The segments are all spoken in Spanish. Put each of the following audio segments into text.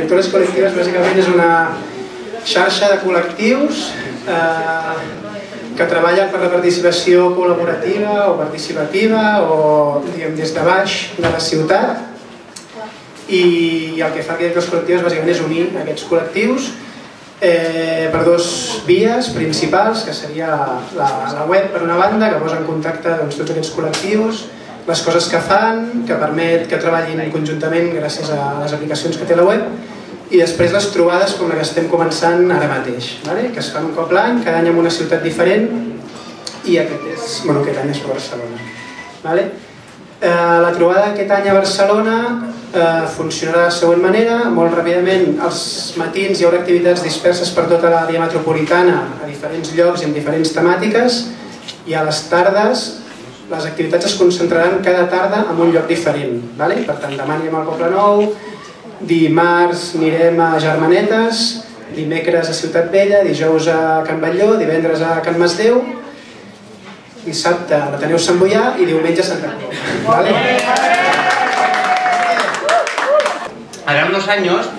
trajectòries col·lectives bàsicament és una xarxa de col·lectius que treballen per la participació col·laborativa o participativa o des de baix de la ciutat, i el que fa arquitectures col·lectives bàsicament és unir aquests col·lectius per dues vies principals, que seria la web per una banda, que posa en contacte tots aquests col·lectius, les coses que fan, que permet que treballin conjuntament gràcies a les aplicacions que té la web, i després les trobades com la que estem començant ara mateix, que es fan un cop l'any, cada any en una ciutat diferent, i aquest any és a Barcelona. La trobada aquest any a Barcelona funcionarà de la següent manera. Molt ràpidament, als matins hi haurà activitats disperses per tota l'àrea metropolitana a diferents llocs i amb diferents temàtiques, i a les tardes les activitats es concentraran cada tarda en un lloc diferent. Per tant, demà anirem al Poble Nou, dimarts anirem a Germanetes, dimecres a Ciutat Vella, dijous a Can Batlló, divendres a Can Masdeu, dissabte a l'Ateneu Sant Boià i diumenge a Santa Coloma. Hace unos años,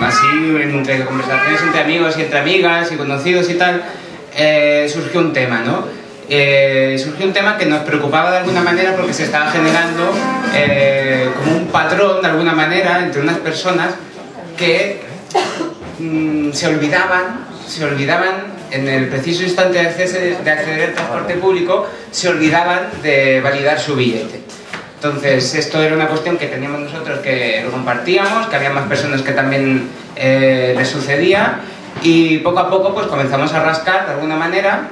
así entre conversaciones entre amigos y entre amigas y conocidos y tal, surgió un tema, ¿no? Surgió un tema que nos preocupaba de alguna manera porque se estaba generando como un patrón de alguna manera entre unas personas que se olvidaban en el preciso instante de acceder al transporte público, se olvidaban de validar su billete. Entonces esto era una cuestión que teníamos nosotros, que lo compartíamos, que había más personas que también les sucedía, y poco a poco pues comenzamos a rascar de alguna manera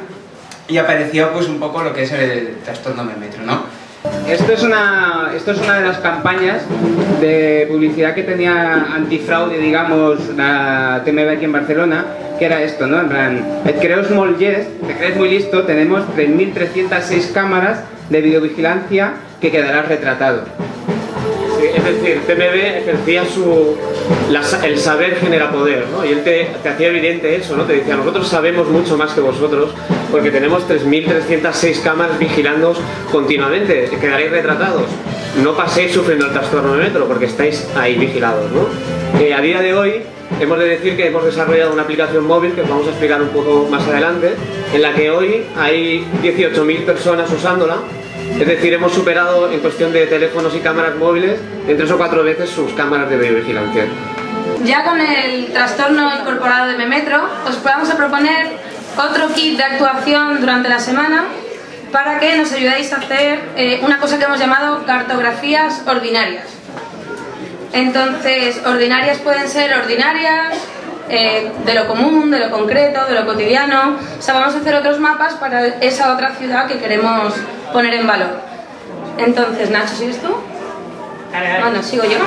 y apareció pues un poco lo que es el trastorno Memetro, ¿no? Esto es una de las campañas de publicidad que tenía antifraude, digamos, la TMB aquí en Barcelona, que era esto, ¿no? En plan, et creus molt llest, te crees muy listo, tenemos 3.306 cámaras de videovigilancia que quedarás retratado. Sí, es decir, TMB ejercía el saber genera poder, ¿no? Y él te hacía evidente eso, ¿no? Te decía, nosotros sabemos mucho más que vosotros porque tenemos 3.306 cámaras vigilándoos continuamente, quedaréis retratados. No paséis sufriendo el trastorno de Metro porque estáis ahí vigilados, ¿no? A día de hoy hemos de decir que hemos desarrollado una aplicación móvil que os vamos a explicar un poco más adelante, en la que hoy hay 18.000 personas usándola. Es decir, hemos superado en cuestión de teléfonos y cámaras móviles en 3 o 4 veces sus cámaras de videovigilancia. Ya con el trastorno incorporado de Memetro, os vamos a proponer otro kit de actuación durante la semana para que nos ayudéis a hacer una cosa que hemos llamado cartografías ordinarias. Entonces, ordinarias pueden ser ordinarias, de lo común, de lo concreto, de lo cotidiano. O sea, vamos a hacer otros mapas para esa otra ciudad que queremos poner en valor. Entonces, Nacho, ¿sigues tú? Bueno, sigo yo.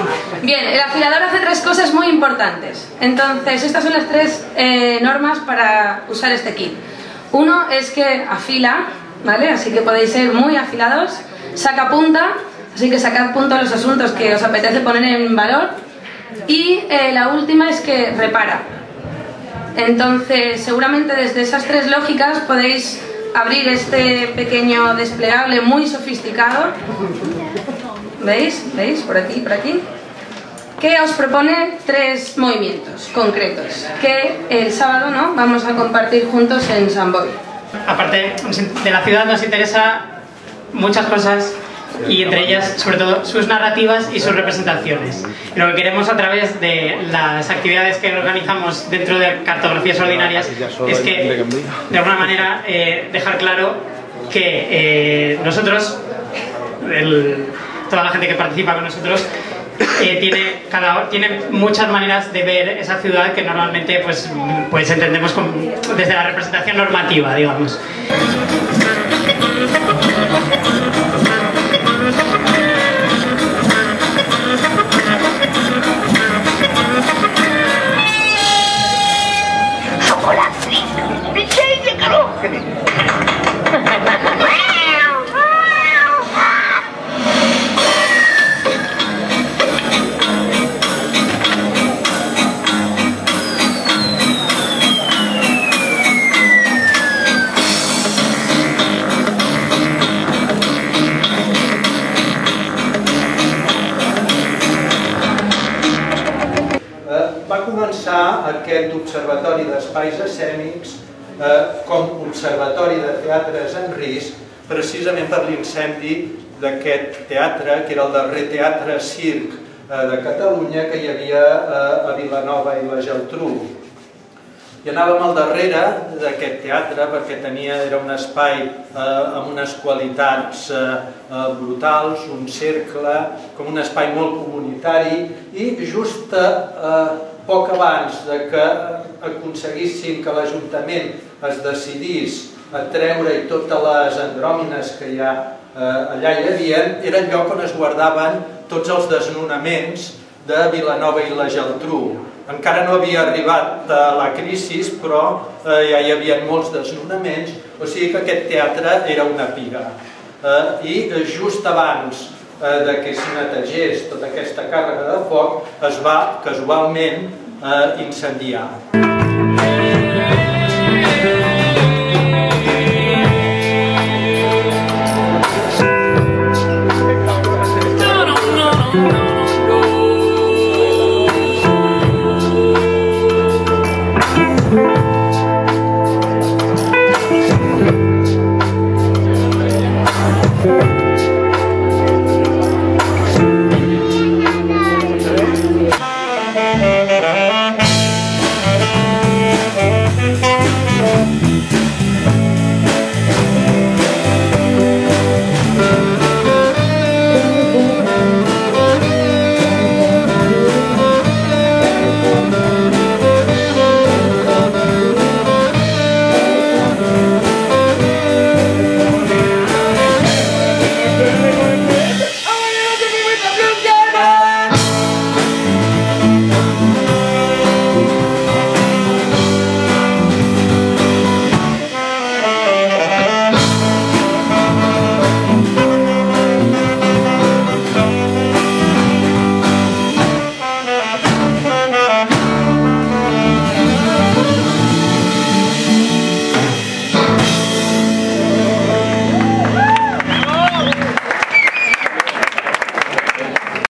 Bien, el afilador hace 3 cosas muy importantes. Entonces, estas son las 3 normas para usar este kit. Uno es que afila, ¿vale? Así que podéis ser muy afilados. Saca punta, así que sacad punta a los asuntos que os apetece poner en valor. Y la última es que repara. Entonces, seguramente desde esas 3 lógicas podéis abrir este pequeño desplegable muy sofisticado. ¿Veis? ¿Veis? Por aquí, por aquí. Que os propone 3 movimientos concretos que el sábado, ¿no?, vamos a compartir juntos en San Boi. Aparte de la ciudad nos interesa muchas cosas, y entre ellas, sobre todo, sus narrativas y sus representaciones. Y lo que queremos a través de las actividades que organizamos dentro de cartografías ordinarias es que, de alguna manera, dejar claro que nosotros, toda la gente que participa con nosotros, tiene muchas maneras de ver esa ciudad que normalmente pues entendemos desde la representación normativa, digamos. començar aquest observatori d'espais escènics com observatori de teatres en risc, precisament per l'incendi d'aquest teatre, que era el darrer teatre circ de Catalunya que hi havia a Vilanova i la Geltrú. I anàvem al darrere d'aquest teatre perquè era un espai amb unes qualitats brutals, un cercle, com un espai molt comunitari, i just poc abans que aconseguissin que l'Ajuntament es decidís a treure-hi totes les andròmines que allà hi havia, era el lloc on es guardaven tots els desnonaments de Vilanova i la Geltrú. Encara no havia arribat la crisi, però ja hi havia molts desnonaments, o sigui que aquest teatre era una piga. I just abans que es netegés tota aquesta càrrega de foc, es va casualment incendiar.